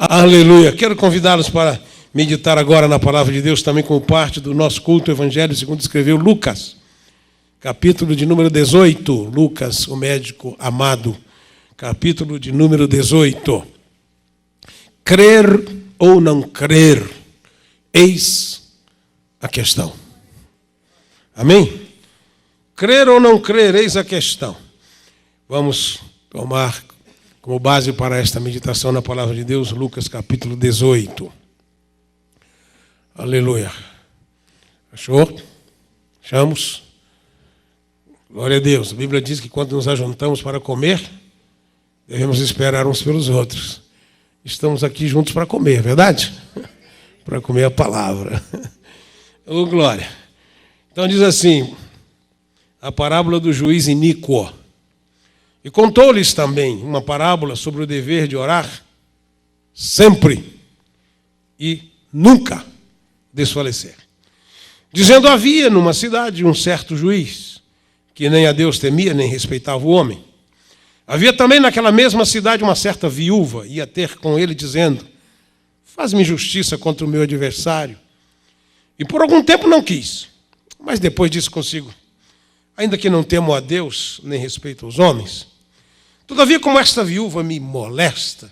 Aleluia. Quero convidá-los para meditar agora na palavra de Deus, também como parte do nosso culto evangelho, segundo escreveu Lucas, capítulo de número 18. Lucas, o médico amado, capítulo de número 18. Crer ou não crer, eis a questão. Amém? Crer ou não crer, eis a questão. Vamos tomar como base para esta meditação na palavra de Deus, Lucas capítulo 18. Aleluia. Achou? Achamos? Glória a Deus. A Bíblia diz que quando nos ajuntamos para comer, devemos esperar uns pelos outros. Estamos aqui juntos para comer, verdade? Para comer a palavra. Ô, glória. Então diz assim, a parábola do juiz iníquo. E contou-lhes também uma parábola sobre o dever de orar sempre e nunca desfalecer. Dizendo, havia numa cidade um certo juiz, que nem a Deus temia, nem respeitava o homem. Havia também naquela mesma cidade uma certa viúva, ia ter com ele dizendo, faz-me justiça contra o meu adversário. E por algum tempo não quis, mas depois disse consigo, ainda que não temo a Deus, nem respeito aos homens, todavia, como esta viúva me molesta,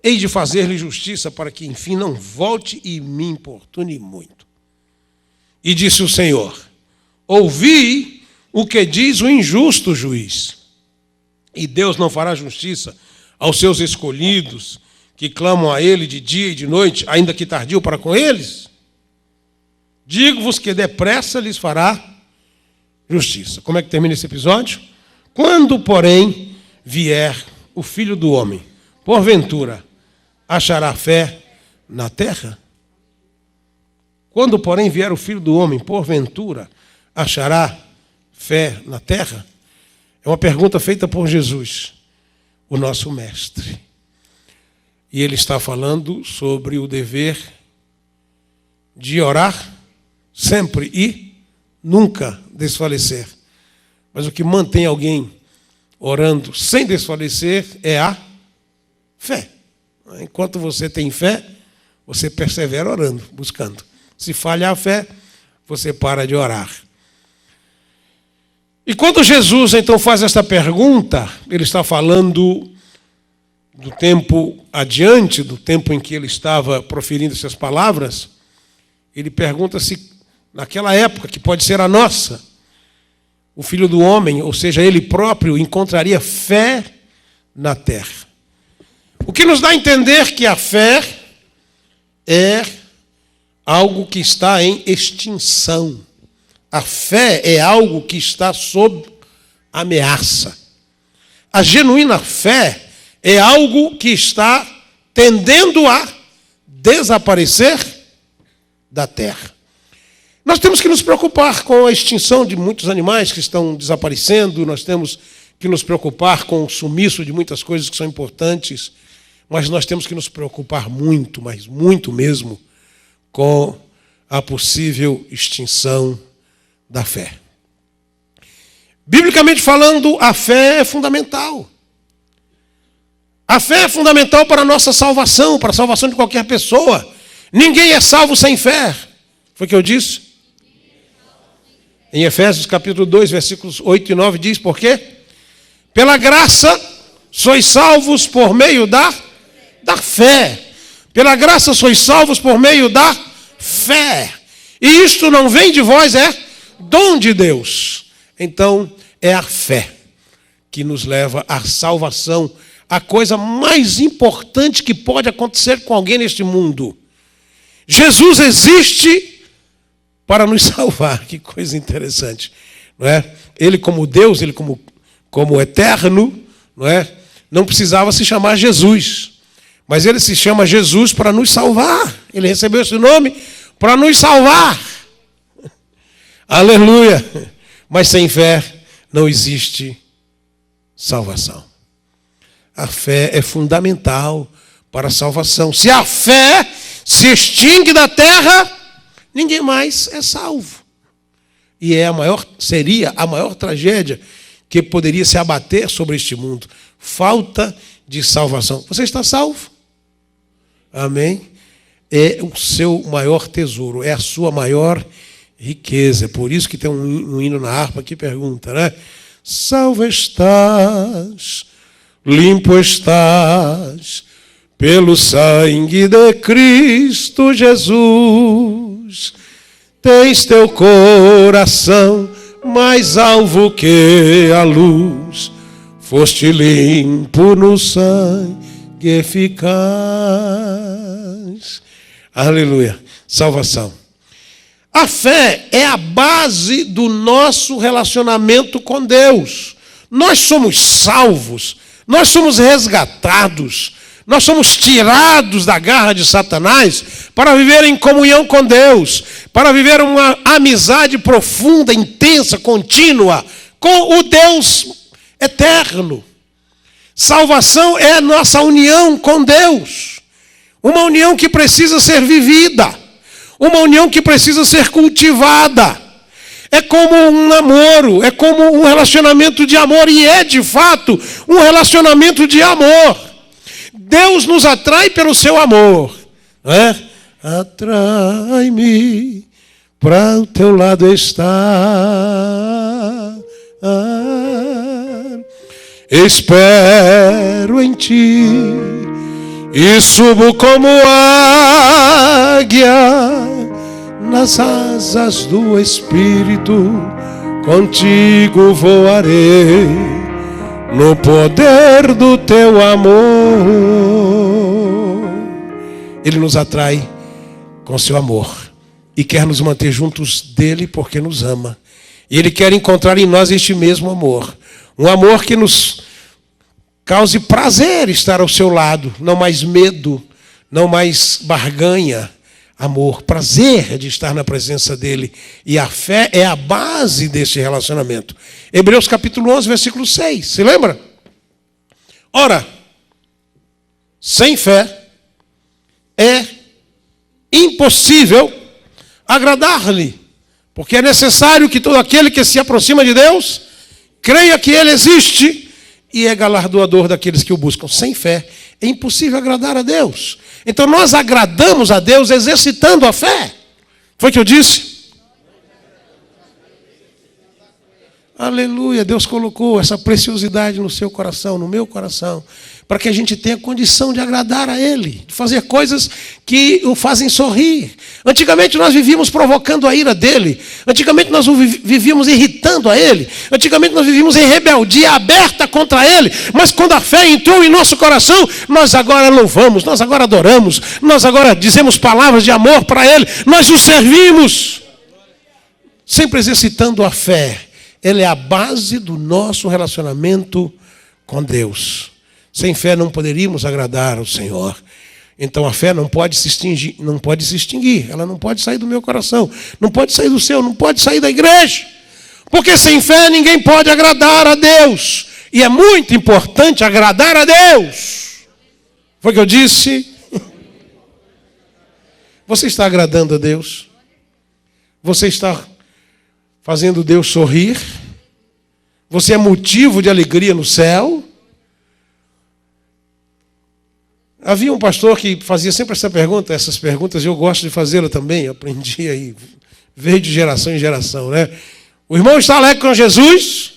hei de fazer-lhe justiça para que, enfim, não volte e me importune muito. E disse o Senhor, ouvi o que diz o injusto juiz. E Deus não fará justiça aos seus escolhidos, que clamam a Ele de dia e de noite, ainda que tardio para com eles? Digo-vos que depressa lhes fará justiça. Como é que termina esse episódio? Quando, porém, vier o Filho do Homem, porventura, achará fé na terra? Quando, porém, vier o Filho do Homem, porventura, achará fé na terra? É uma pergunta feita por Jesus, o nosso mestre. E ele está falando sobre o dever de orar sempre e nunca desfalecer. Mas o que mantém alguém orando sem desfalecer é a fé. Enquanto você tem fé, você persevera orando, buscando. Se falha a fé, você para de orar. E quando Jesus então faz esta pergunta, ele está falando do tempo adiante, do tempo em que ele estava proferindo essas palavras, ele pergunta se naquela época, que pode ser a nossa, o Filho do Homem, ou seja, ele próprio, encontraria fé na terra. O que nos dá a entender que a fé é algo que está em extinção. A fé é algo que está sob ameaça. A genuína fé é algo que está tendendo a desaparecer da terra. Nós temos que nos preocupar com a extinção de muitos animais que estão desaparecendo, nós temos que nos preocupar com o sumiço de muitas coisas que são importantes, mas nós temos que nos preocupar muito, mas muito mesmo, com a possível extinção da fé. Biblicamente falando, a fé é fundamental. A fé é fundamental para a nossa salvação, para a salvação de qualquer pessoa. Ninguém é salvo sem fé. Foi o que eu disse? Em Efésios capítulo 2, versículos 8 e 9, diz por quê? Pela graça sois salvos por meio da fé. Pela graça sois salvos por meio da fé. E isto não vem de vós, é dom de Deus. Então, é a fé que nos leva à salvação, a coisa mais importante que pode acontecer com alguém neste mundo. Jesus existe para nos salvar. Que coisa interessante, não é? Ele como Deus, ele como eterno, não é? Não precisava se chamar Jesus, mas ele se chama Jesus para nos salvar. Ele recebeu esse nome para nos salvar. Aleluia! Mas sem fé não existe salvação. A fé é fundamental para a salvação. Se a fé se extingue da terra, ninguém mais é salvo. E seria a maior tragédia que poderia se abater sobre este mundo. Falta de salvação. Você está salvo? Amém? É o seu maior tesouro, é a sua maior riqueza. É por isso que tem um hino na harpa que pergunta, né? Salvo estás, limpo estás, pelo sangue de Cristo Jesus. Tens teu coração mais alvo que a luz, foste limpo no sangue eficaz. Aleluia. Salvação. A fé é a base do nosso relacionamento com Deus. Nós somos salvos, nós somos resgatados, nós somos tirados da garra de Satanás para viver em comunhão com Deus, para viver uma amizade profunda, intensa, contínua com o Deus eterno. Salvação é a nossa união com Deus, uma união que precisa ser vivida, uma união que precisa ser cultivada. É como um namoro, é como um relacionamento de amor, e é de fato um relacionamento de amor. Deus nos atrai pelo seu amor, né? Atrai-me para o teu lado estar, espero em ti e subo como águia nas asas do Espírito, contigo voarei no poder do teu amor. Ele nos atrai com seu amor e quer nos manter juntos dele porque nos ama. E ele quer encontrar em nós este mesmo amor, um amor que nos cause prazer estar ao seu lado, não mais medo, não mais barganha. Amor, prazer de estar na presença dele. E a fé é a base desse relacionamento. Hebreus capítulo 11, versículo 6. Se lembra? Ora, sem fé é impossível agradar-lhe, porque é necessário que todo aquele que se aproxima de Deus creia que ele existe e é galardoador daqueles que o buscam. Sem fé é impossível agradar a Deus. Então nós agradamos a Deus exercitando a fé. Foi o que eu disse? Aleluia, Deus colocou essa preciosidade no seu coração, no meu coração, para que a gente tenha condição de agradar a Ele, de fazer coisas que o fazem sorrir. Antigamente nós vivíamos provocando a ira dEle, antigamente nós vivíamos irritando a Ele, antigamente nós vivíamos em rebeldia aberta contra Ele, mas quando a fé entrou em nosso coração, nós agora louvamos, nós agora adoramos, nós agora dizemos palavras de amor para Ele, nós o servimos, sempre exercitando a fé. Ela é a base do nosso relacionamento com Deus. Sem fé não poderíamos agradar ao Senhor. Então a fé não pode se extinguir, ela não pode sair do meu coração, não pode sair do seu, não pode sair da igreja. Porque sem fé ninguém pode agradar a Deus. E é muito importante agradar a Deus. Foi o que eu disse? Você está agradando a Deus? Você está fazendo Deus sorrir? Você é motivo de alegria no céu? Havia um pastor que fazia sempre essa pergunta, essas perguntas, e eu gosto de fazê-la também, eu aprendi aí, veio de geração em geração, né? O irmão está alegre com Jesus?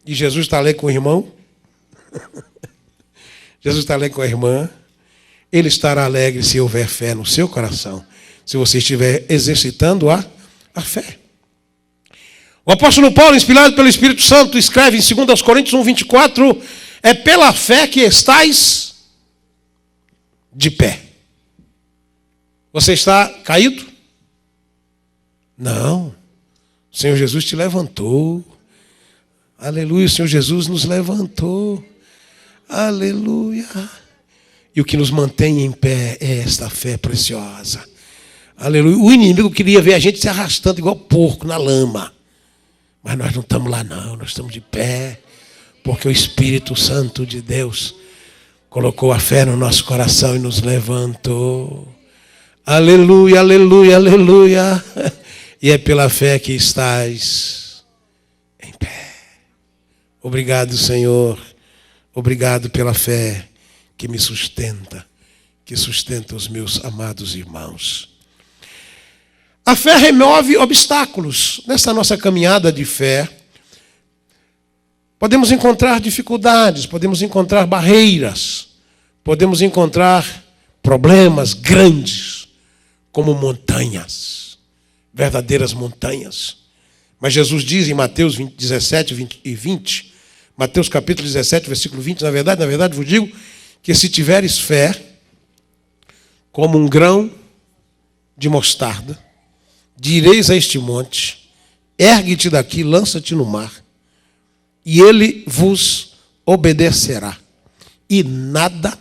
E Jesus está alegre com o irmão? Jesus está alegre com a irmã? Ele estará alegre se houver fé no seu coração, se você estiver exercitando a fé. O apóstolo Paulo, inspirado pelo Espírito Santo, escreve em 2 Coríntios 1:24, é pela fé que estais de pé. Você está caído? Não. O Senhor Jesus te levantou. Aleluia, o Senhor Jesus nos levantou. Aleluia. E o que nos mantém em pé é esta fé preciosa. Aleluia. O inimigo queria ver a gente se arrastando igual porco na lama. Mas nós não estamos lá não, nós estamos de pé. Porque o Espírito Santo de Deus colocou a fé no nosso coração e nos levantou. Aleluia, aleluia, aleluia. E é pela fé que estais em pé. Obrigado, Senhor. Obrigado pela fé que me sustenta, que sustenta os meus amados irmãos. A fé remove obstáculos. Nessa nossa caminhada de fé, podemos encontrar dificuldades, podemos encontrar barreiras, podemos encontrar problemas grandes, como montanhas, verdadeiras montanhas. Mas Jesus diz em Mateus 17 e 20, Mateus capítulo 17, versículo 20, na verdade vos digo que se tiveres fé, como um grão de mostarda, direis a este monte, ergue-te daqui, lança-te no mar, e ele vos obedecerá, e nada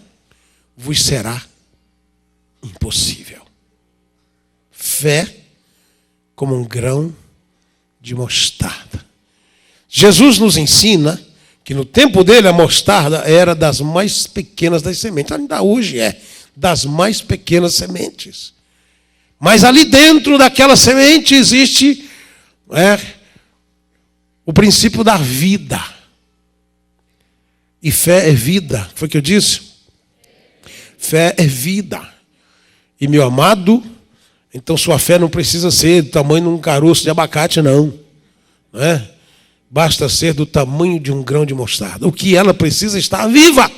vos será impossível. Fé como um grão de mostarda. Jesus nos ensina que no tempo dele a mostarda era das mais pequenas das sementes. Ainda hoje é das mais pequenas sementes. Mas ali dentro daquela semente existe o princípio da vida. E fé é vida. Foi o que eu disse? Fé é vida. E, meu amado, então sua fé não precisa ser do tamanho de um caroço de abacate, não. Não é? Basta ser do tamanho de um grão de mostarda. O que ela precisa é estar viva.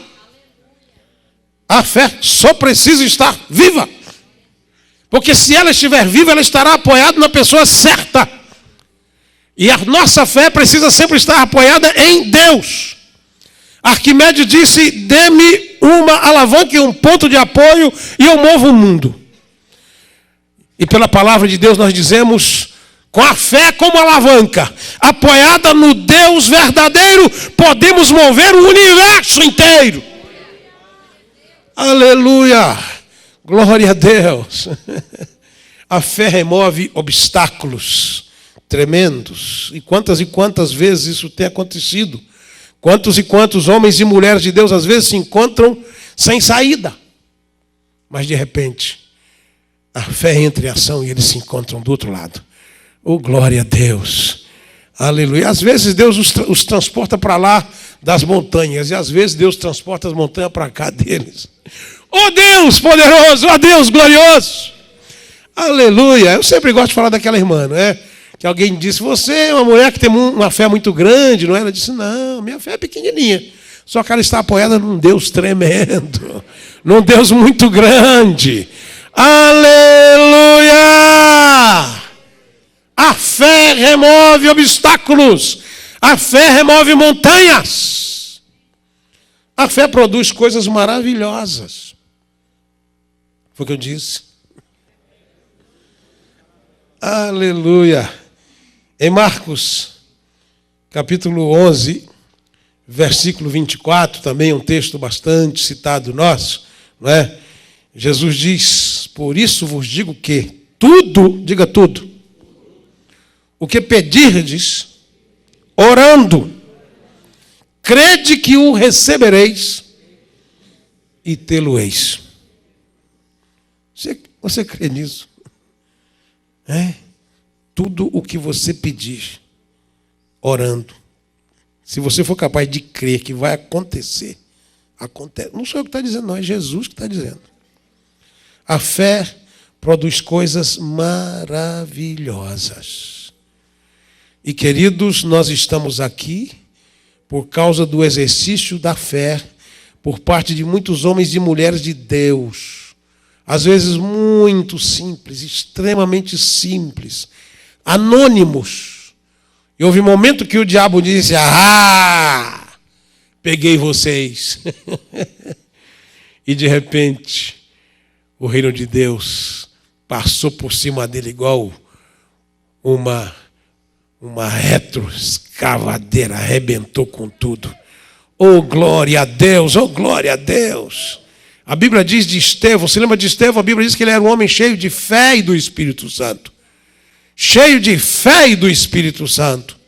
A fé só precisa estar viva. Porque se ela estiver viva, ela estará apoiada na pessoa certa. E a nossa fé precisa sempre estar apoiada em Deus. Arquimedes disse: dê-me uma alavanca e um ponto de apoio e eu movo o mundo. E pela palavra de Deus nós dizemos: com a fé como alavanca, apoiada no Deus verdadeiro, podemos mover o universo inteiro. Aleluia! Glória a Deus! A fé remove obstáculos tremendos. E quantas vezes isso tem acontecido? Quantos e quantos homens e mulheres de Deus às vezes se encontram sem saída. Mas de repente, a fé entra em ação e eles se encontram do outro lado. Oh, glória a Deus! Aleluia! Às vezes Deus os transporta para lá das montanhas e às vezes Deus transporta as montanhas para cá deles. Oh Deus poderoso! Oh Deus glorioso! Aleluia! Eu sempre gosto de falar daquela irmã, não é? Que alguém disse: você é uma mulher que tem uma fé muito grande, não é? Ela disse: não, minha fé é pequenininha. Só que ela está apoiada num Deus tremendo, num Deus muito grande. Aleluia! A fé remove obstáculos. A fé remove montanhas. A fé produz coisas maravilhosas. Foi o que eu disse. Aleluia. Em Marcos, capítulo 11, versículo 24, também um texto bastante citado nosso, não é? Jesus diz: por isso vos digo que tudo, diga tudo, o que pedirdes, orando, crede que o recebereis e tê-lo-eis. Você crê nisso? Tudo o que você pedir, orando, se você for capaz de crer que vai acontecer, acontece. Não sou eu que está dizendo, não, é Jesus que está dizendo. A fé produz coisas maravilhosas. E, queridos, nós estamos aqui por causa do exercício da fé por parte de muitos homens e mulheres de Deus. Às vezes muito simples, extremamente simples, anônimos. E houve um momento que o diabo disse: ah, peguei vocês. E de repente, o reino de Deus passou por cima dele igual uma retroescavadeira, arrebentou com tudo. Oh, glória a Deus, oh, glória a Deus. A Bíblia diz de Estevão, se lembra de Estevão? A Bíblia diz que ele era um homem cheio de fé e do Espírito Santo. Cheio de fé e do Espírito Santo.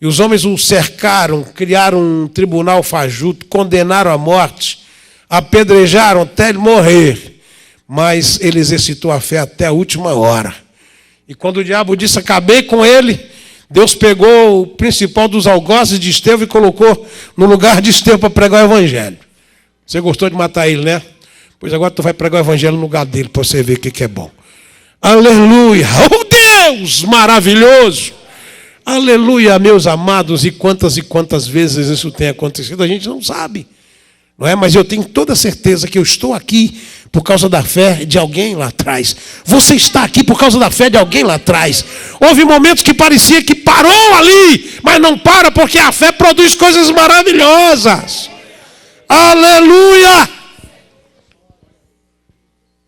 E os homens o cercaram, criaram um tribunal fajuto, condenaram à morte, apedrejaram até ele morrer. Mas ele exercitou a fé até a última hora. E quando o diabo disse: acabei com ele, Deus pegou o principal dos algozes de Estevão e colocou no lugar de Estevão para pregar o evangelho. Você gostou de matar ele, né? Pois agora tu vai pregar o evangelho no lugar dele para você ver o que é bom. Aleluia! Oh Deus maravilhoso! Aleluia, meus amados, e quantas vezes isso tem acontecido, a gente não sabe. Não é? Mas eu tenho toda certeza que eu estou aqui por causa da fé de alguém lá atrás. Você está aqui por causa da fé de alguém lá atrás. Houve momentos que parecia que parou ali, mas não para porque a fé produz coisas maravilhosas. Aleluia!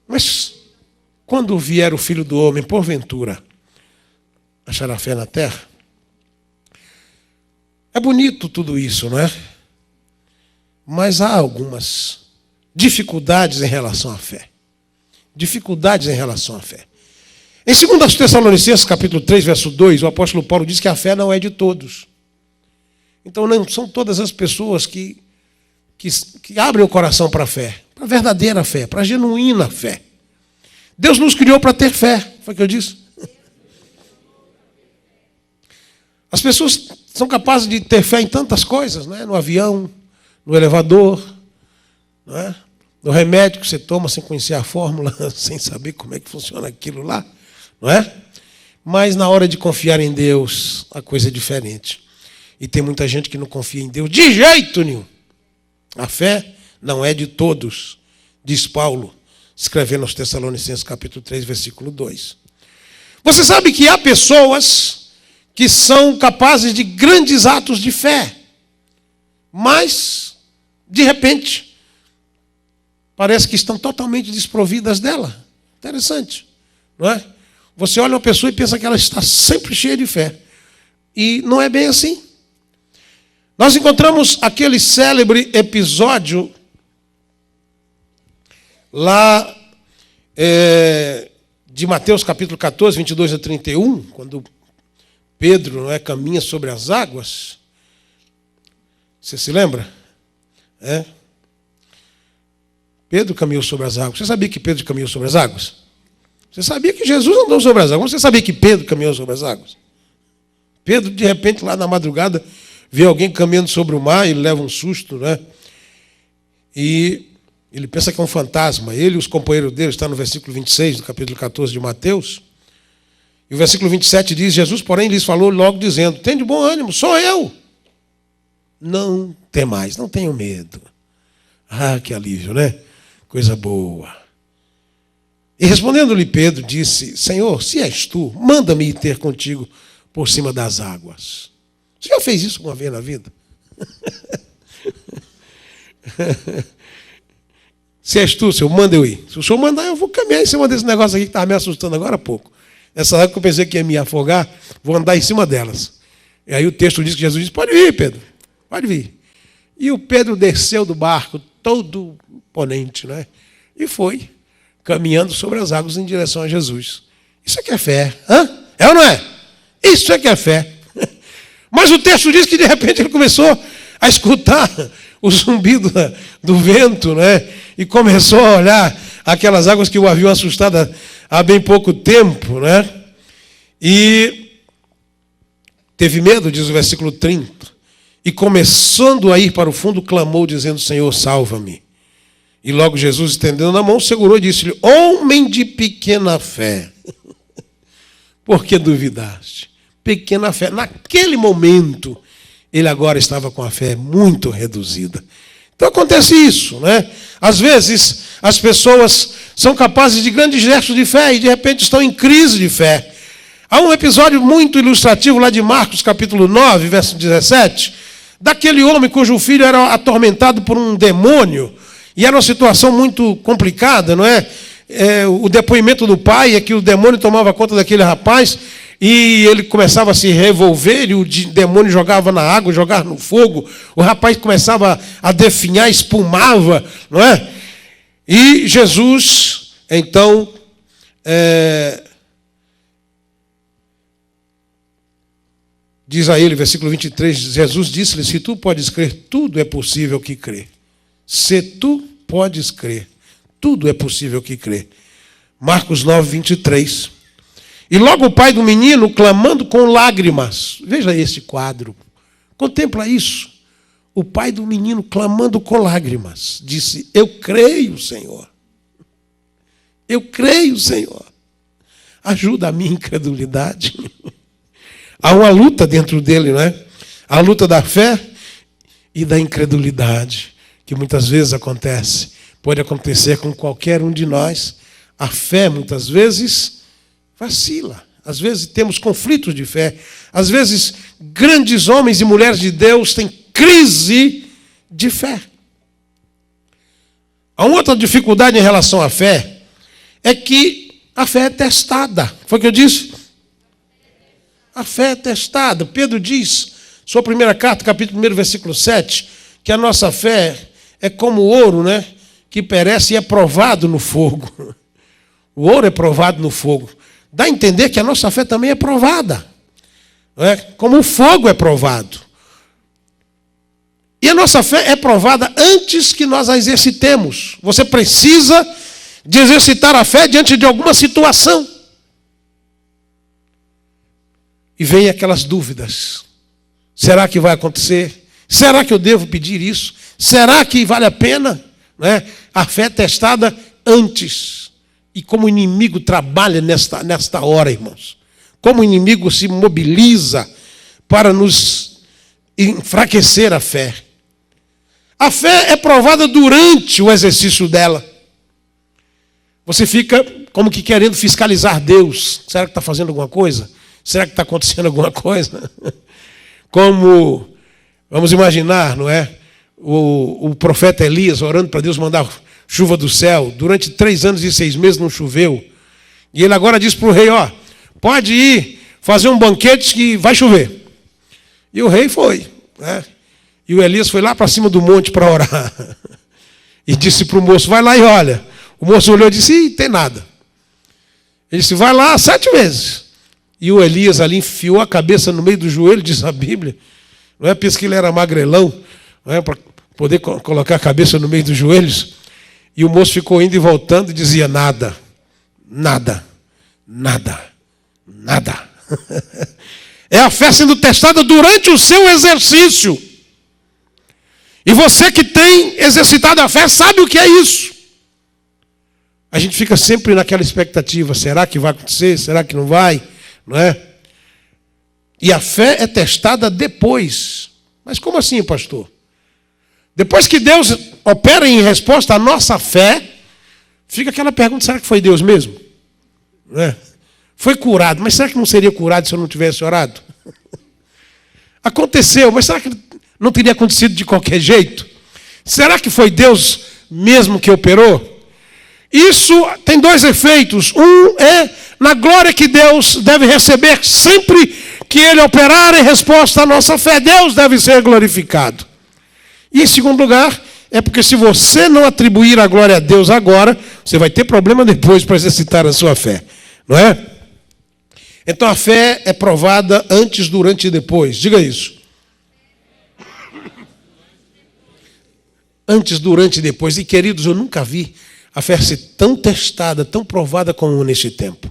Mas quando vier o Filho do Homem, porventura, achará fé na terra? É bonito tudo isso, não é? Mas há algumas dificuldades em relação à fé. Dificuldades em relação à fé. Em 2 Tessalonicenses, capítulo 3, verso 2, o apóstolo Paulo diz que a fé não é de todos. Então não são todas as pessoas que abrem o coração para a fé, para a verdadeira fé, para a genuína fé. Deus nos criou para ter fé, foi o que eu disse. As pessoas são capazes de ter fé em tantas coisas, não é? No avião, no elevador, não é? No remédio que você toma sem conhecer a fórmula, sem saber como é que funciona aquilo lá, não é? Mas na hora de confiar em Deus, a coisa é diferente. E tem muita gente que não confia em Deus de jeito nenhum. A fé não é de todos, diz Paulo, escrevendo aos Tessalonicenses, capítulo 3, versículo 2. Você sabe que há pessoas que são capazes de grandes atos de fé, mas, de repente, parece que estão totalmente desprovidas dela. Interessante, não é? Você olha uma pessoa e pensa que ela está sempre cheia de fé. E não é bem assim. Nós encontramos aquele célebre episódio lá de Mateus capítulo 14, 22 a 31, quando Pedro, não é, caminha sobre as águas. Você se lembra? Pedro caminhou sobre as águas. Você sabia que Pedro caminhou sobre as águas? Você sabia que Jesus andou sobre as águas? Você sabia que Pedro caminhou sobre as águas? Pedro, de repente, lá na madrugada, vê alguém caminhando sobre o mar, ele leva um susto, né? E ele pensa que é um fantasma. Ele e os companheiros dele, está no versículo 26 do capítulo 14 de Mateus. E o versículo 27 diz, Jesus, porém, lhes falou logo dizendo, tem de bom ânimo, sou eu. Não temais, não tenham medo. Ah, que alívio, né? Coisa boa. E respondendo-lhe Pedro, disse, Senhor, se és tu, manda-me ir ter contigo por cima das águas. Você já fez isso uma vez na vida? Se és tu, Senhor, manda eu ir. Se o Senhor mandar, eu vou caminhar em cima desse negócio aqui que estava me assustando agora há pouco. Nessa época eu pensei que ia me afogar, vou andar em cima delas. E aí o texto diz que Jesus disse, pode vir, Pedro, pode vir. E o Pedro desceu do barco, todo imponente, né? E foi caminhando sobre as águas em direção a Jesus. Isso é que é fé. Hã? É ou não é? Isso é que é fé. Mas o texto diz que de repente ele começou a escutar o zumbido do vento, né? E começou a olhar aquelas águas que o haviam assustado há bem pouco tempo, né? E teve medo, diz o versículo 30. E começando a ir para o fundo, clamou, dizendo, Senhor, salva-me. E logo Jesus, estendendo a mão, segurou e disse-lhe, homem de pequena fé, por que duvidaste? Pequena fé. Naquele momento, ele agora estava com a fé muito reduzida. Então acontece isso, né? Às vezes, as pessoas são capazes de grandes gestos de fé e de repente estão em crise de fé. Há um episódio muito ilustrativo lá de Marcos, capítulo 9, verso 17, daquele homem cujo filho era atormentado por um demônio, e era uma situação muito complicada, não é? O depoimento do pai é que o demônio tomava conta daquele rapaz, e ele começava a se revolver, e o demônio jogava na água, jogava no fogo, o rapaz começava a definhar, espumava, não é? E Jesus, então, diz a ele, versículo 23, Jesus disse-lhe, se tu podes crer, tudo é possível que crê. Se tu podes crer, tudo é possível que crê. Marcos 9, 23. E logo o pai do menino, clamando com lágrimas. Veja esse quadro. Contempla isso. O pai do menino, clamando com lágrimas, disse, eu creio, Senhor. Eu creio, Senhor. Ajuda a minha incredulidade. Há uma luta dentro dele, não é? A luta da fé e da incredulidade, que muitas vezes acontece. Pode acontecer com qualquer um de nós. A fé, muitas vezes, vacila. Às vezes temos conflitos de fé. Às vezes, grandes homens e mulheres de Deus têm crise de fé. A outra dificuldade em relação à fé é que a fé é testada. Foi o que eu disse? A fé é testada. Pedro diz, sua primeira carta, capítulo 1, versículo 7, que a nossa fé é como ouro, né? Que perece e é provado no fogo. O ouro é provado no fogo. Dá a entender que a nossa fé também é provada. Não é? Como o fogo é provado. E a nossa fé é provada antes que nós a exercitemos. Você precisa de exercitar a fé diante de alguma situação. E vem aquelas dúvidas. Será que vai acontecer? Será que eu devo pedir isso? Será que vale a pena? Não é? A fé é testada antes. E como o inimigo trabalha nesta hora, irmãos. Como o inimigo se mobiliza para nos enfraquecer a fé. A fé é provada durante o exercício dela. Você fica como que querendo fiscalizar Deus. Será que está fazendo alguma coisa? Será que está acontecendo alguma coisa? Como, vamos imaginar, não é? O profeta Elias orando para Deus mandar chuva do céu. Durante 3 anos e 6 meses não choveu. E ele agora diz para o rei, ó, pode ir fazer um banquete que vai chover. E o rei foi, né? E o Elias foi lá para cima do monte para orar. E disse para o moço, vai lá e olha. O moço olhou e disse, ih, tem nada. Ele disse, vai lá 7 vezes. E o Elias ali enfiou a cabeça no meio do joelho, diz a Bíblia. Não é porque ele era magrelão, não é para poder colocar a cabeça no meio dos joelhos. E o moço ficou indo e voltando e dizia, nada, nada, nada, nada. É a fé sendo testada durante o seu exercício. E você que tem exercitado a fé sabe o que é isso. A gente fica sempre naquela expectativa, será que vai acontecer? Será que não vai? Não é? E a fé é testada depois. Mas como assim, pastor? Depois que Deus opera em resposta à nossa fé, fica aquela pergunta, será que foi Deus mesmo? Não é? Foi curado, mas será que não seria curado se eu não tivesse orado? Aconteceu, mas será que não teria acontecido de qualquer jeito? Será que foi Deus mesmo que operou? Isso tem 2 efeitos. Um é na glória que Deus deve receber sempre que Ele operar em resposta à nossa fé. Deus deve ser glorificado. E em segundo lugar, é porque se você não atribuir a glória a Deus agora, você vai ter problema depois para exercitar a sua fé. Não é? Então a fé é provada antes, durante e depois. Diga isso. Antes, durante e depois. E queridos, eu nunca vi a fé ser tão testada, tão provada como neste tempo.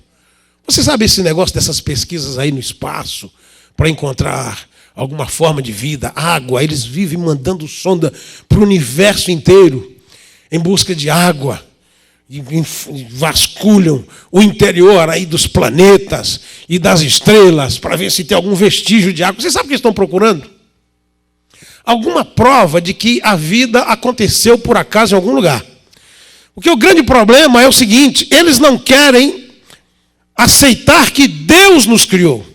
Você sabe esse negócio dessas pesquisas aí no espaço, para encontrar alguma forma de vida, água, eles vivem mandando sonda para o universo inteiro, em busca de água, e vasculham o interior aí dos planetas e das estrelas, para ver se tem algum vestígio de água. Você sabe o que eles estão procurando? Alguma prova de que a vida aconteceu por acaso em algum lugar. Porque o grande problema é o seguinte, eles não querem aceitar que Deus nos criou.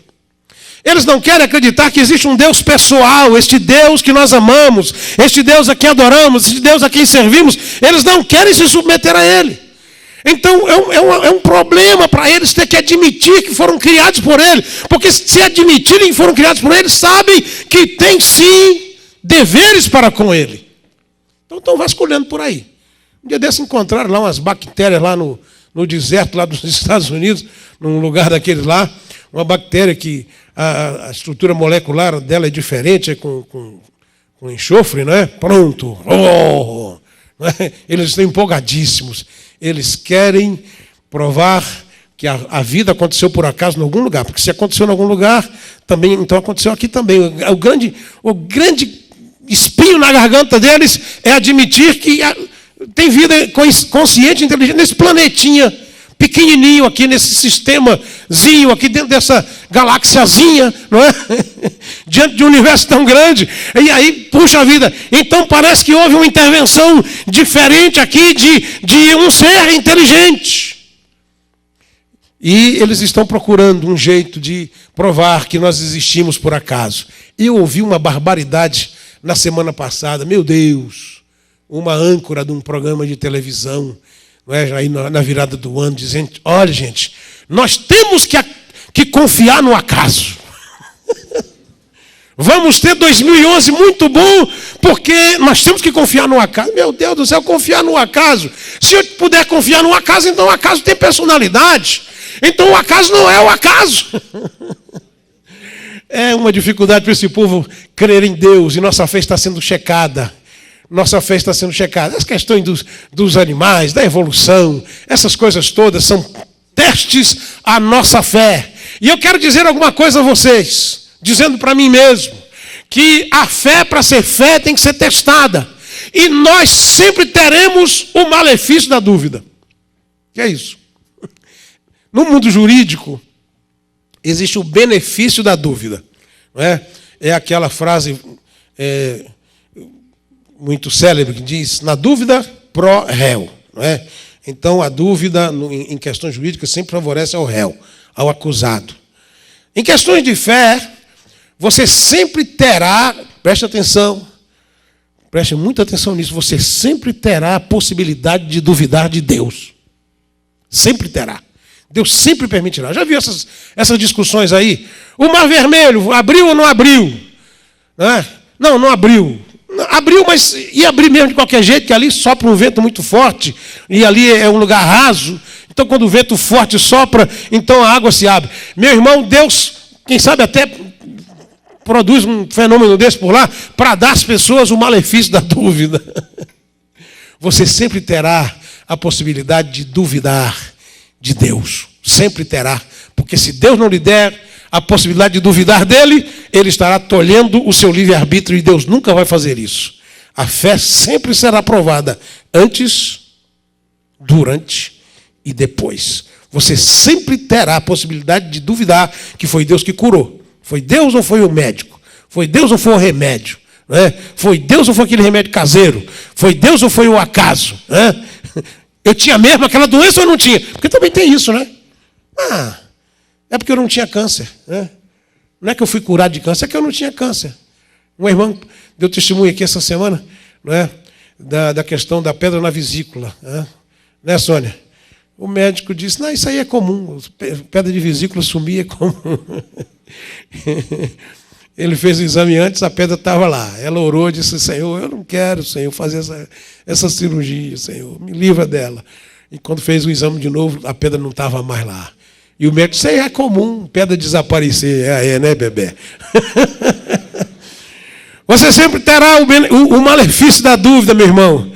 Eles não querem acreditar que existe um Deus pessoal, este Deus que nós amamos, este Deus a quem adoramos, este Deus a quem servimos. Eles não querem se submeter a Ele. Então é um problema para eles ter que admitir que foram criados por Ele. Porque se admitirem que foram criados por Ele, sabem que tem sim deveres para com Ele. Então estão vasculhando por aí. Um dia desse encontraram lá umas bactérias lá no deserto lá dos Estados Unidos, num lugar daqueles lá, uma bactéria que a estrutura molecular dela é diferente, é com enxofre, não é? Pronto. Não é? Eles estão empolgadíssimos. Eles querem provar que a vida aconteceu por acaso em algum lugar, porque se aconteceu em algum lugar, também então aconteceu aqui também. O grande espinho na garganta deles é admitir que tem vida consciente e inteligente nesse planetinha pequenininho aqui nesse sistemazinho, aqui dentro dessa galáxiazinha, não é? Diante de um universo tão grande. E aí, puxa vida, então parece que houve uma intervenção diferente aqui de um ser inteligente. E eles estão procurando um jeito de provar que nós existimos por acaso. Eu ouvi uma barbaridade na semana passada, meu Deus, uma âncora de um programa de televisão, não é, aí na virada do ano, dizendo, olha gente, nós temos que confiar no acaso. Vamos ter 2011 muito bom, porque nós temos que confiar no acaso. Meu Deus do céu, confiar no acaso. Se eu puder confiar no acaso, então o acaso tem personalidade. Então o acaso não é o acaso. É uma dificuldade para esse povo crer em Deus, e nossa fé está sendo checada. Nossa fé está sendo checada. As questões dos animais, da evolução, essas coisas todas são testes à nossa fé. E eu quero dizer alguma coisa a vocês, dizendo para mim mesmo, que a fé, para ser fé, tem que ser testada. E nós sempre teremos o malefício da dúvida. Que é isso? No mundo jurídico, existe o benefício da dúvida. Não é? É aquela frase muito célebre que diz, na dúvida, pro réu. Não é? Então, a dúvida em questões jurídicas sempre favorece ao réu, ao acusado. Em questões de fé, você sempre terá, preste atenção, preste muita atenção nisso, você sempre terá a possibilidade de duvidar de Deus. Sempre terá. Deus sempre permitirá. Já viu essas discussões aí? O Mar Vermelho, abriu ou não abriu? Não abriu. Abriu, mas ia abrir mesmo de qualquer jeito, que ali sopra um vento muito forte, e ali é um lugar raso. Então, quando o vento forte sopra, então a água se abre. Meu irmão, Deus, quem sabe até produz um fenômeno desse por lá, para dar às pessoas o malefício da dúvida. Você sempre terá a possibilidade de duvidar de Deus. Sempre terá. Porque se Deus não lhe der a possibilidade de duvidar dele, ele estará tolhendo o seu livre-arbítrio, e Deus nunca vai fazer isso. A fé sempre será provada antes, durante e depois. Você sempre terá a possibilidade de duvidar que foi Deus que curou. Foi Deus ou foi o médico? Foi Deus ou foi o remédio? Foi Deus ou foi aquele remédio caseiro? Foi Deus ou foi o acaso? Eu tinha mesmo aquela doença ou não tinha? Porque também tem isso, né? É porque eu não tinha câncer. Não é que eu fui curado de câncer, é que eu não tinha câncer. Uma irmã deu testemunho aqui essa semana, não é? Da questão da pedra na vesícula. Né, Sônia? O médico disse, não, isso aí é comum. Pedra de vesícula sumir é comum. Ele fez o exame antes, a pedra estava lá. Ela orou e disse, Senhor, eu não quero, Senhor, fazer essa cirurgia, Senhor, me livra dela. E quando fez o exame de novo, a pedra não estava mais lá. E o médico disse, isso aí é comum, pedra desaparecer. Né, bebê? Você sempre terá o malefício da dúvida, meu irmão.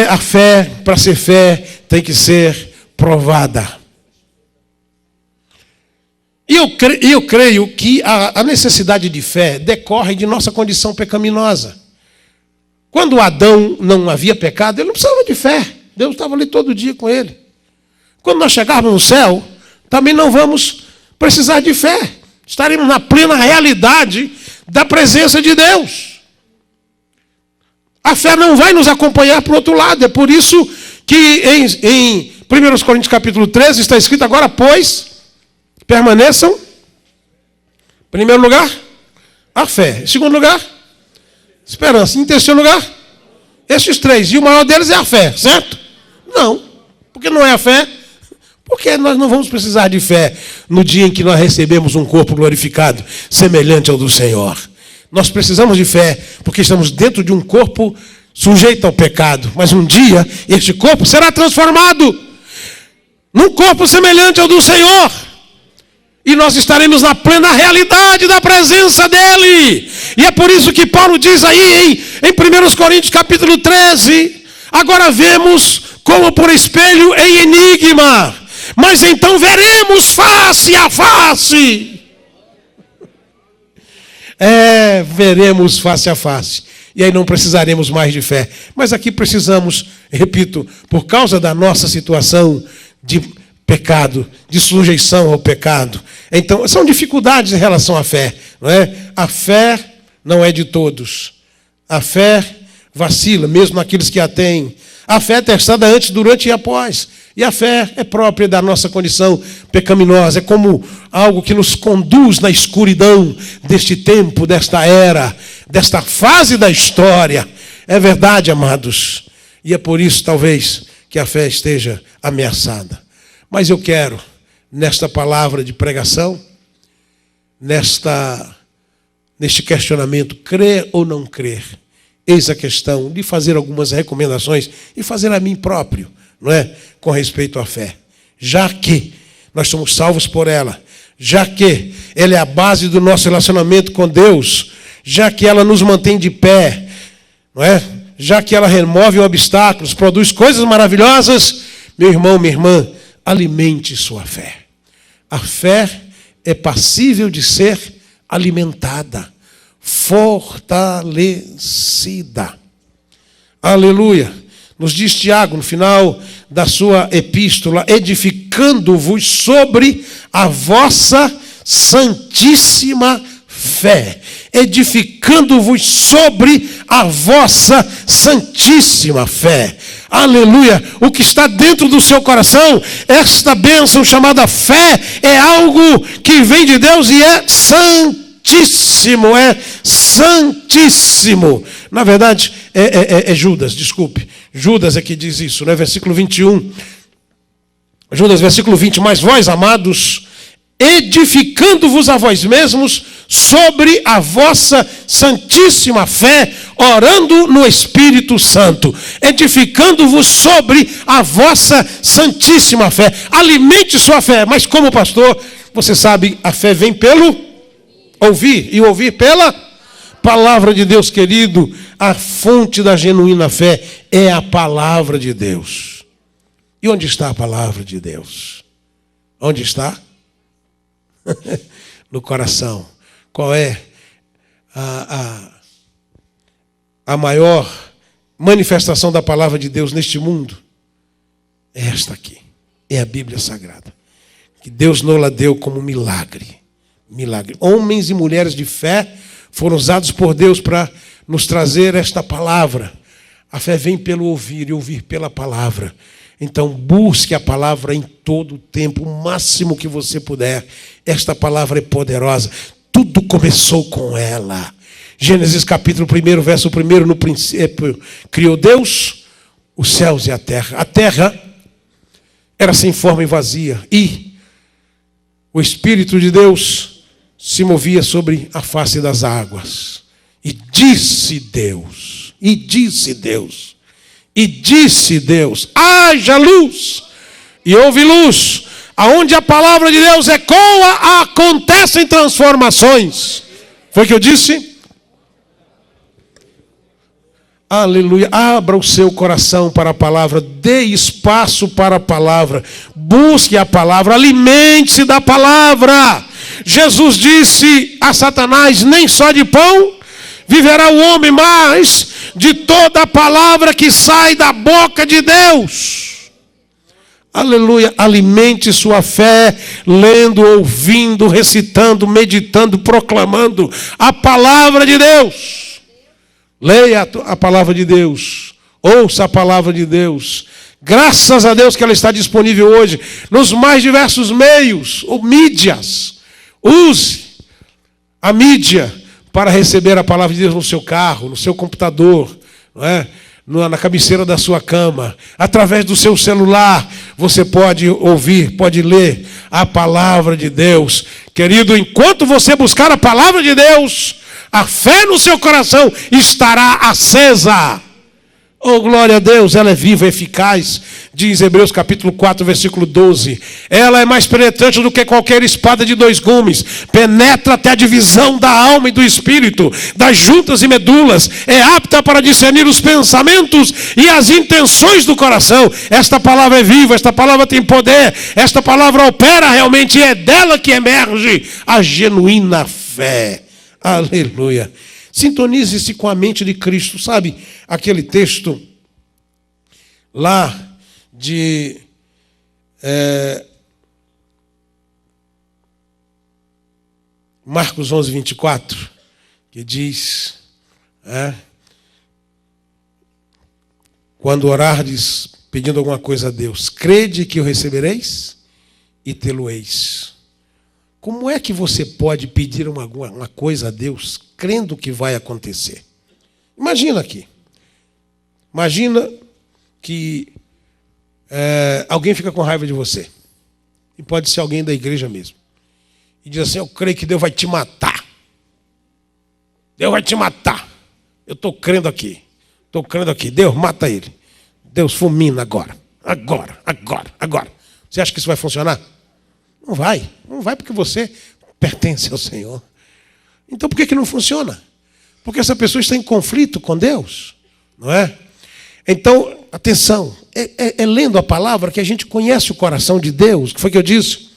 A fé, para ser fé, tem que ser provada. E eu creio que a necessidade de fé decorre de nossa condição pecaminosa. Quando Adão não havia pecado, ele não precisava de fé. Deus estava ali todo dia com ele. Quando nós chegarmos no céu, também não vamos precisar de fé. Estaremos na plena realidade da presença de Deus. A fé não vai nos acompanhar para o outro lado. É por isso que em 1 Coríntios capítulo 13 está escrito, agora, pois, permaneçam, em primeiro lugar, a fé. Em segundo lugar, esperança. Em terceiro lugar, esses três. E o maior deles é a fé, certo? Não. Porque não é a fé. Porque nós não vamos precisar de fé no dia em que nós recebemos um corpo glorificado, semelhante ao do Senhor. Nós precisamos de fé, porque estamos dentro de um corpo sujeito ao pecado. Mas um dia, este corpo será transformado num corpo semelhante ao do Senhor. E nós estaremos na plena realidade da presença dEle. E é por isso que Paulo diz aí em 1 Coríntios capítulo 13, agora vemos como por espelho em enigma, mas então veremos face a face. Veremos face a face. E aí não precisaremos mais de fé. Mas aqui precisamos, repito, por causa da nossa situação de pecado, de sujeição ao pecado. Então, são dificuldades em relação à fé, não é? A fé não é de todos. A fé vacila, mesmo naqueles que a têm. A fé é testada antes, durante e após. E a fé é própria da nossa condição pecaminosa. É como algo que nos conduz na escuridão deste tempo, desta era, desta fase da história. É verdade, amados. E é por isso, talvez, que a fé esteja ameaçada. Mas eu quero, nesta palavra de pregação, neste questionamento, crer ou não crer, eis a questão de fazer algumas recomendações e fazer a mim próprio, não é? Com respeito à fé. Já que nós somos salvos por ela, já que ela é a base do nosso relacionamento com Deus, já que ela nos mantém de pé, não é? Já que ela remove obstáculos, produz coisas maravilhosas, meu irmão, minha irmã, alimente sua fé. A fé é passível de ser alimentada, fortalecida. Aleluia. Nos diz Tiago, no final da sua epístola, edificando-vos sobre a vossa santíssima fé. Edificando-vos sobre a vossa santíssima fé. Aleluia. O que está dentro do seu coração, esta bênção chamada fé, é algo que vem de Deus e é santíssimo. É santíssimo. Na verdade, é Judas, desculpe. Judas é que diz isso, né? Versículo 21. Judas, versículo 20. Mas vós, amados, edificando-vos a vós mesmos sobre a vossa santíssima fé, orando no Espírito Santo. Edificando-vos sobre a vossa santíssima fé. Alimente sua fé. Mas como pastor, você sabe, a fé vem pelo ouvir, e ouvir pela palavra de Deus, querido. A fonte da genuína fé é a palavra de Deus. E onde está a palavra de Deus? Onde está? No coração. Qual é a maior manifestação da palavra de Deus neste mundo? É esta aqui. É a Bíblia Sagrada. Que Deus nos deu como milagre. Milagre. Homens e mulheres de fé foram usados por Deus para nos trazer esta palavra. A fé vem pelo ouvir e ouvir pela palavra. Então busque a palavra em todo o tempo, o máximo que você puder. Esta palavra é poderosa. Tudo começou com ela. Gênesis capítulo 1, verso 1, no princípio criou Deus os céus e a terra. A terra era sem forma e vazia, e o Espírito de Deus se movia sobre a face das águas. E disse Deus, haja luz, e houve luz. Aonde a palavra de Deus ecoa, acontecem transformações. Foi o que eu disse? Aleluia. Abra o seu coração para a palavra. Dê espaço para a palavra. Busque a palavra. Alimente-se da palavra. Jesus disse a Satanás: nem só de pão viverá o homem, mas de toda a palavra que sai da boca de Deus. Aleluia. Alimente sua fé, lendo, ouvindo, recitando, meditando, proclamando a palavra de Deus. Leia a palavra de Deus. Ouça a palavra de Deus. Graças a Deus que ela está disponível hoje nos mais diversos meios ou mídias. Use a mídia para receber a palavra de Deus no seu carro, no seu computador, não é? Na cabeceira da sua cama. Através do seu celular, você pode ouvir, pode ler a palavra de Deus. Querido, enquanto você buscar a palavra de Deus, a fé no seu coração estará acesa. Oh, glória a Deus, ela é viva, eficaz, diz Hebreus capítulo 4, versículo 12. Ela é mais penetrante do que qualquer espada de 2 gumes, penetra até a divisão da alma e do espírito, das juntas e medulas, é apta para discernir os pensamentos e as intenções do coração. Esta palavra é viva, esta palavra tem poder, esta palavra opera realmente, e é dela que emerge a genuína fé. Aleluia. Sintonize-se com a mente de Cristo. Sabe aquele texto lá de Marcos 11, 24, que diz, quando orardes pedindo alguma coisa a Deus, crede que o recebereis e tê-lo-eis. Como é que você pode pedir uma coisa a Deus crendo que vai acontecer? Imagina aqui. Imagina que alguém fica com raiva de você. E pode ser alguém da igreja mesmo. E diz assim, eu creio que Deus vai te matar. Deus vai te matar. Eu estou crendo aqui. Estou crendo aqui. Deus, mata ele. Deus, fulmina agora. Agora. Você acha que isso vai funcionar? Não vai. Não vai porque você pertence ao Senhor. Então por que não funciona? Porque essa pessoa está em conflito com Deus. Não é? Então, atenção. É lendo a palavra que a gente conhece o coração de Deus. O que foi que eu disse?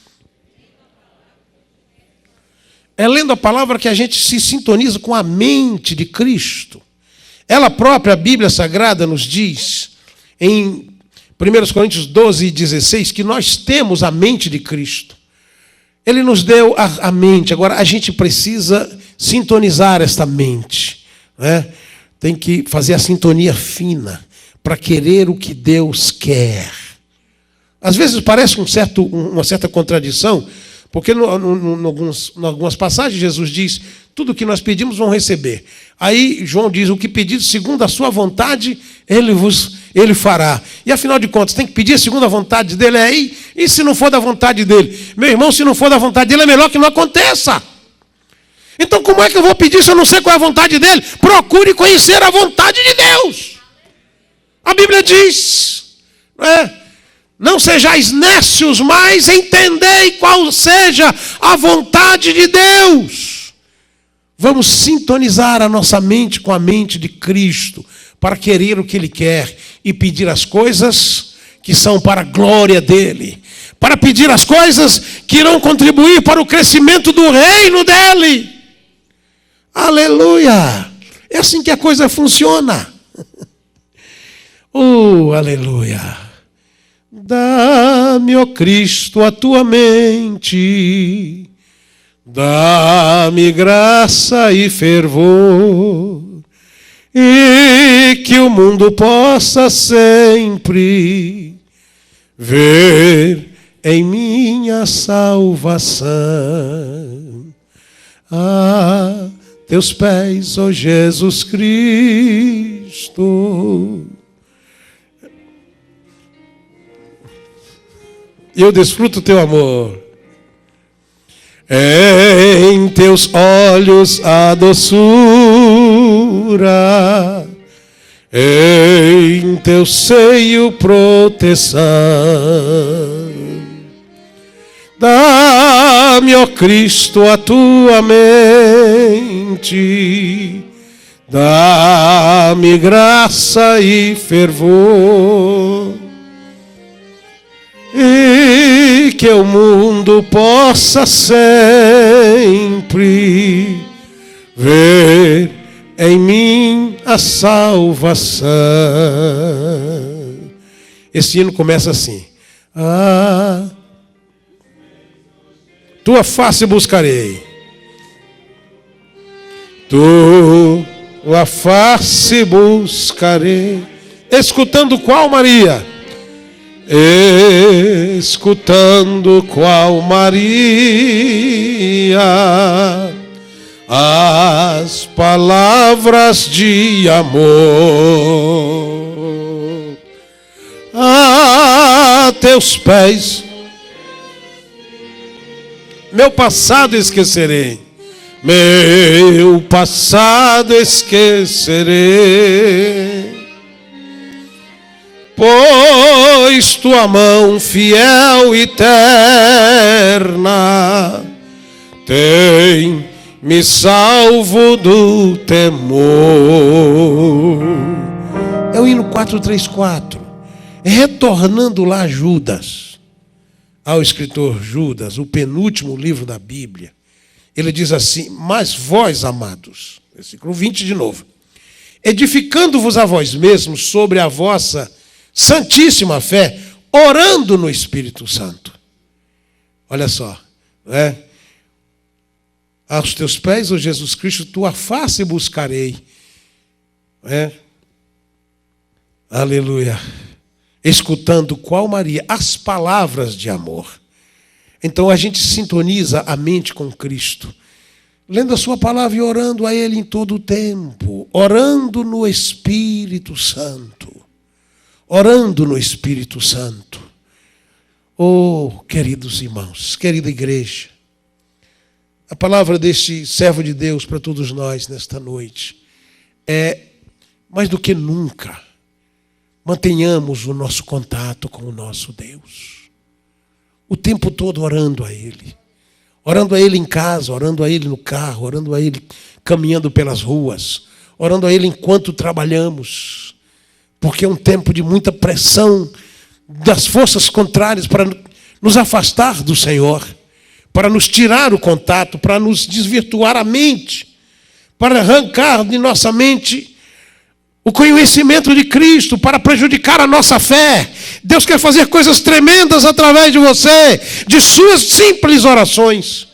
É lendo a palavra que a gente se sintoniza com a mente de Cristo. Ela própria, a Bíblia Sagrada, nos diz, em 1 Coríntios 12, 16, que nós temos a mente de Cristo. Ele nos deu a mente. Agora, a gente precisa sintonizar esta mente. Né? Tem que fazer a sintonia fina para querer o que Deus quer. Às vezes parece uma certa contradição, porque em algumas passagens Jesus diz, tudo que nós pedimos vão receber. Aí João diz, o que pedir segundo a sua vontade, ele fará. E afinal de contas, tem que pedir segundo a vontade dele aí, e se não for da vontade dele? Meu irmão, se não for da vontade dele, é melhor que não aconteça. Então como é que eu vou pedir se eu não sei qual é a vontade dele? Procure conhecer a vontade de Deus. A Bíblia diz, não sejais nécios, mas entendei qual seja a vontade de Deus. Vamos sintonizar a nossa mente com a mente de Cristo, para querer o que Ele quer e pedir as coisas que são para a glória dEle, para pedir as coisas que irão contribuir para o crescimento do reino dEle. Aleluia! É assim que a coisa funciona. Aleluia! Dá-me, ó Cristo, a tua mente, dá-me graça e fervor, e que o mundo possa sempre ver em minha salvação. A teus pés, ó Jesus Cristo, eu desfruto teu amor. Em teus olhos a doçura, em teu seio proteção. Dá-me, ó Cristo, a tua mente, dá-me graça e fervor, e que o mundo possa sempre ver em mim a salvação. Esse hino começa assim: tua face buscarei, tua face buscarei. Escutando qual, Maria? Escutando qual, Maria? As palavras de amor. A teus pés meu passado esquecerei, meu passado esquecerei, pois tua mão fiel e terna tem me salvo do temor. É o hino 434, retornando lá Judas, ao escritor Judas, o penúltimo livro da Bíblia. Ele diz assim: mas vós, amados, versículo 20 de novo, edificando-vos a vós mesmos sobre a vossa santíssima fé, orando no Espírito Santo. Olha só, Aos teus pés, ó Jesus Cristo, tua face buscarei. Aleluia. Escutando qual Maria? As palavras de amor. Então a gente sintoniza a mente com Cristo, lendo a sua palavra e orando a Ele em todo o tempo, orando no Espírito Santo. Orando no Espírito Santo. Oh, queridos irmãos, querida igreja, a palavra deste servo de Deus para todos nós nesta noite é, mais do que nunca, mantenhamos o nosso contato com o nosso Deus. O tempo todo orando a Ele. Orando a Ele em casa, orando a Ele no carro, orando a Ele caminhando pelas ruas, orando a Ele enquanto trabalhamos. Porque é um tempo de muita pressão das forças contrárias para nos afastar do Senhor, para nos tirar o contato, para nos desvirtuar a mente, para arrancar de nossa mente o conhecimento de Cristo, para prejudicar a nossa fé. Deus quer fazer coisas tremendas através de você, de suas simples orações.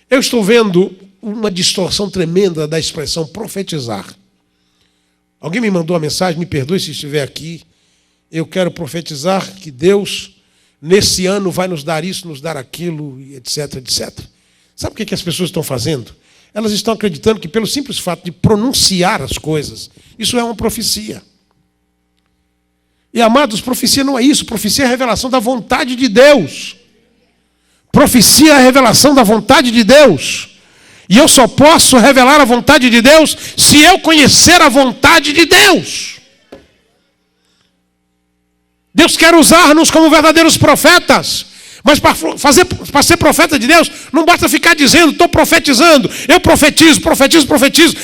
Eu estou vendo uma distorção tremenda da expressão profetizar. Alguém me mandou uma mensagem, me perdoe se estiver aqui. Eu quero profetizar que Deus, nesse ano, vai nos dar isso, nos dar aquilo, etc, etc. Sabe o que as pessoas estão fazendo? Elas estão acreditando que pelo simples fato de pronunciar as coisas, isso é uma profecia. E, amados, profecia não é isso. Profecia é a revelação da vontade de Deus. Profecia é a revelação da vontade de Deus. E eu só posso revelar a vontade de Deus se eu conhecer a vontade de Deus. Deus quer usar-nos como verdadeiros profetas. Mas para ser profeta de Deus, não basta ficar dizendo, estou profetizando, eu profetizo.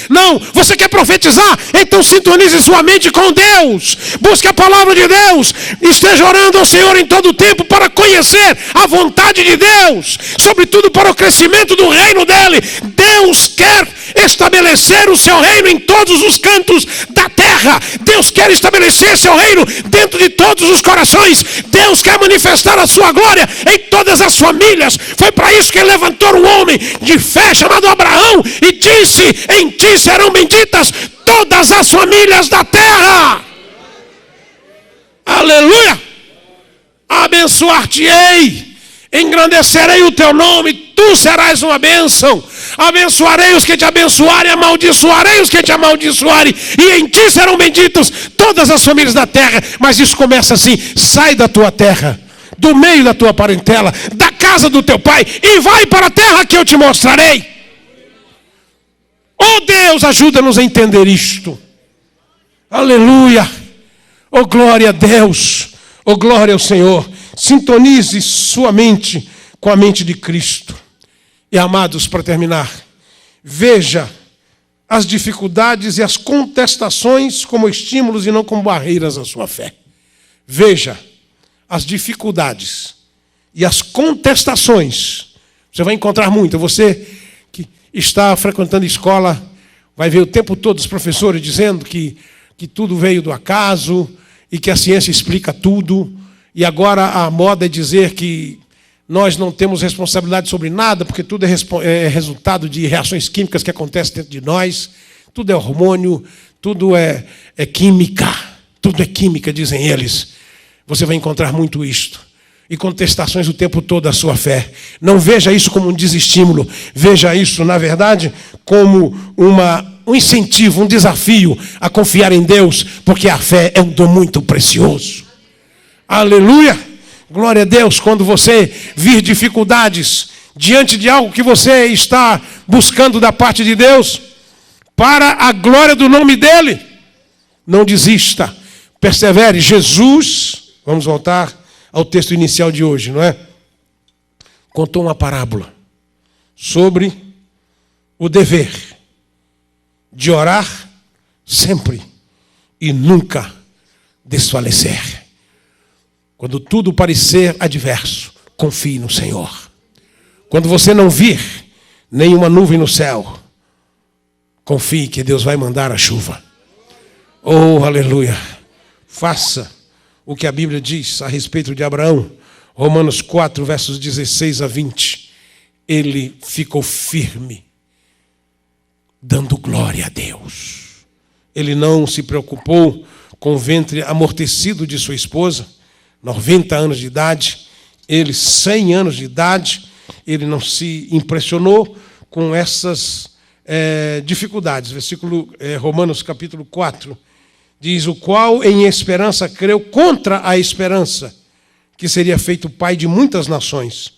Não, você quer profetizar? Então sintonize sua mente com Deus. Busque a palavra de Deus. Esteja orando ao Senhor em todo o tempo para conhecer a vontade de Deus. Sobretudo para o crescimento do reino dele. Deus quer estabelecer o seu reino em todos os cantos da terra. Deus quer estabelecer seu reino dentro de todos os corações. Deus quer manifestar a sua glória em todas as famílias. Foi para isso que ele levantou um homem de fé chamado Abraão e disse: em ti serão benditas todas as famílias da terra. Aleluia! Abençoar-te-ei, engrandecerei o teu nome, tu serás uma bênção. Abençoarei os que te abençoarem, amaldiçoarei os que te amaldiçoarem, e em ti serão benditas todas as famílias da terra. Mas isso começa assim: sai da tua terra, do meio da tua parentela, da casa do teu pai, e vai para a terra que eu te mostrarei. Oh Deus, ajuda-nos a entender isto. Aleluia. Oh glória a Deus. Oh glória ao Senhor. Sintonize sua mente com a mente de Cristo. E amados, para terminar, veja as dificuldades e as contestações como estímulos e não como barreiras à sua fé. Veja as dificuldades e as contestações. Você vai encontrar muito. Você que está frequentando escola vai ver o tempo todo os professores dizendo que tudo veio do acaso e que a ciência explica tudo. E agora a moda é dizer que nós não temos responsabilidade sobre nada, porque tudo é resultado de reações químicas que acontecem dentro de nós. Tudo é hormônio, tudo é química. Tudo é química, dizem eles. Você vai encontrar muito isto. E contestações o tempo todo à sua fé. Não veja isso como um desestímulo. Veja isso, na verdade, como um incentivo, um desafio a confiar em Deus, porque a fé é um dom muito precioso. Aleluia! Glória a Deus. Quando você vir dificuldades diante de algo que você está buscando da parte de Deus, para a glória do nome dele, não desista. Persevere. Jesus... Vamos voltar ao texto inicial de hoje, não é? Contou uma parábola sobre o dever de orar sempre e nunca desfalecer. Quando tudo parecer adverso, confie no Senhor. Quando você não vir nenhuma nuvem no céu, confie que Deus vai mandar a chuva. Oh, aleluia! Faça o que a Bíblia diz a respeito de Abraão. Romanos 4, versos 16 a 20. Ele ficou firme dando glória a Deus. Ele não se preocupou com o ventre amortecido de sua esposa, 90 anos de idade, ele 100 anos de idade, ele não se impressionou com essas dificuldades. Romanos capítulo 4, diz: o qual em esperança creu contra a esperança, que seria feito pai de muitas nações.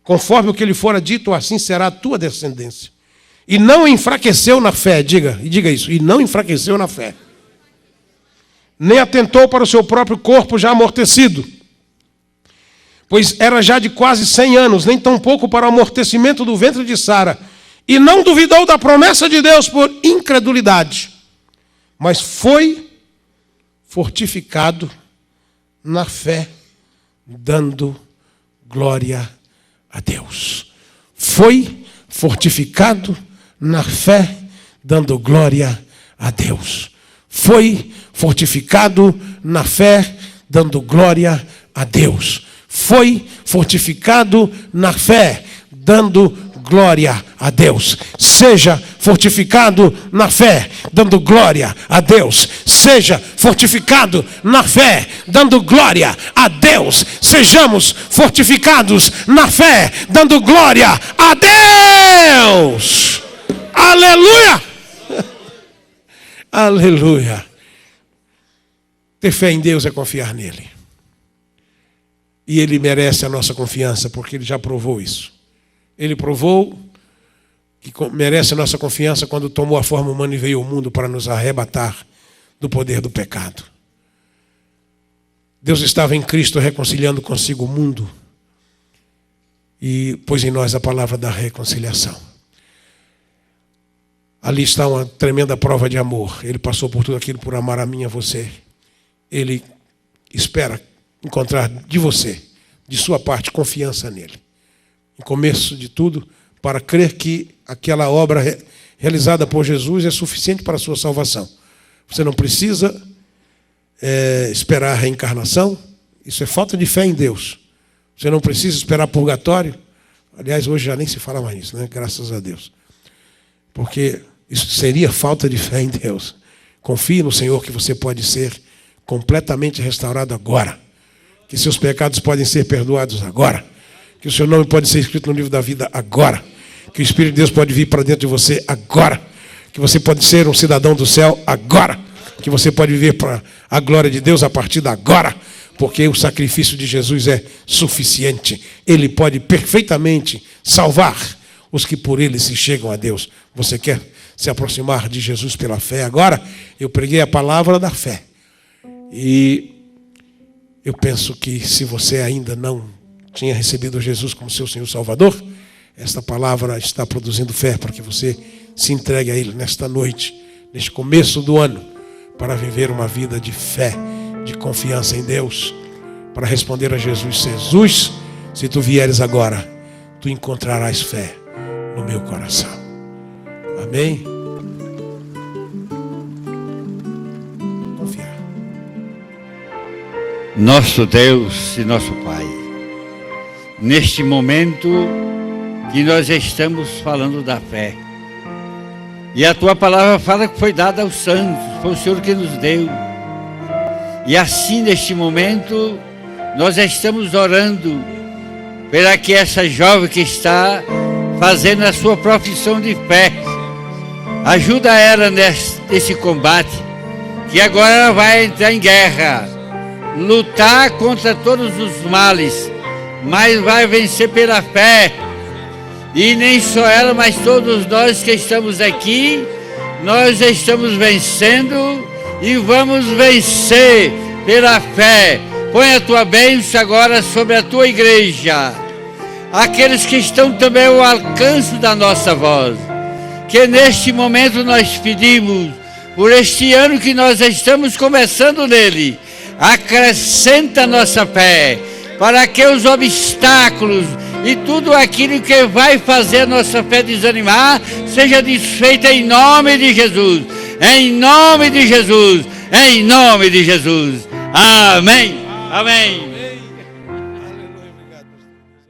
Conforme o que lhe fora dito, assim será a tua descendência. E não enfraqueceu na fé, diga isso, e não enfraqueceu na fé. Nem atentou para o seu próprio corpo já amortecido, pois era já de quase 100 anos, nem tampouco para o amortecimento do ventre de Sara. E não duvidou da promessa de Deus por incredulidade, mas foi fortificado na fé, dando glória a Deus. Foi fortificado na fé, dando glória a Deus. Foi fortificado na fé, dando glória a Deus. Foi fortificado na fé, dando glória a Deus. Seja fortificado na fé, dando glória a Deus. Seja fortificado na fé, dando glória a Deus. Sejamos fortificados na fé, dando glória a Deus. Aleluia! Aleluia! Ter fé em Deus é confiar nele. E ele merece a nossa confiança, porque ele já provou isso. Ele provou que merece a nossa confiança quando tomou a forma humana e veio ao mundo para nos arrebatar do poder do pecado. Deus estava em Cristo reconciliando consigo o mundo e pôs em nós a palavra da reconciliação. Ali está uma tremenda prova de amor. Ele passou por tudo aquilo por amar a mim e a você. Ele espera encontrar de você, de sua parte, confiança nele. No começo de tudo, para crer que aquela obra realizada por Jesus é suficiente para a sua salvação. Você não precisa esperar a reencarnação. Isso é falta de fé em Deus. Você não precisa esperar purgatório. Aliás, hoje já nem se fala mais nisso, né? Graças a Deus. Porque isso seria falta de fé em Deus. Confie no Senhor que você pode ser completamente restaurado agora. Que seus pecados podem ser perdoados agora. Que o seu nome pode ser escrito no livro da vida agora. Que o Espírito de Deus pode vir para dentro de você agora. Que você pode ser um cidadão do céu agora. Que você pode viver para a glória de Deus a partir de agora. Porque o sacrifício de Jesus é suficiente. Ele pode perfeitamente salvar os que por ele se chegam a Deus. Você quer se aproximar de Jesus pela fé agora? Eu preguei a palavra da fé. E eu penso que se você ainda não tinha recebido Jesus como seu Senhor Salvador, esta palavra está produzindo fé para que você se entregue a Ele nesta noite, neste começo do ano, para viver uma vida de fé, de confiança em Deus, para responder a Jesus: Jesus, se tu vieres agora, tu encontrarás fé no meu coração. Amém? Confiar. Nosso Deus e nosso Pai, neste momento que nós estamos falando da fé, e a Tua palavra fala que foi dada aos santos, foi o Senhor que nos deu, e assim neste momento nós estamos orando para que essa jovem que está fazendo a sua profissão de fé, ajuda ela nesse combate, que agora ela vai entrar em guerra, lutar contra todos os males, mas vai vencer pela fé. E nem só ela, mas todos nós que estamos aqui, nós estamos vencendo e vamos vencer pela fé. Põe a tua bênção agora sobre a tua igreja, aqueles que estão também ao alcance da nossa voz, que neste momento nós pedimos, por este ano que nós estamos começando nele, acrescenta a nossa fé, para que os obstáculos e tudo aquilo que vai fazer a nossa fé desanimar, seja desfeita em nome de Jesus, em nome de Jesus, em nome de Jesus. Amém, amém.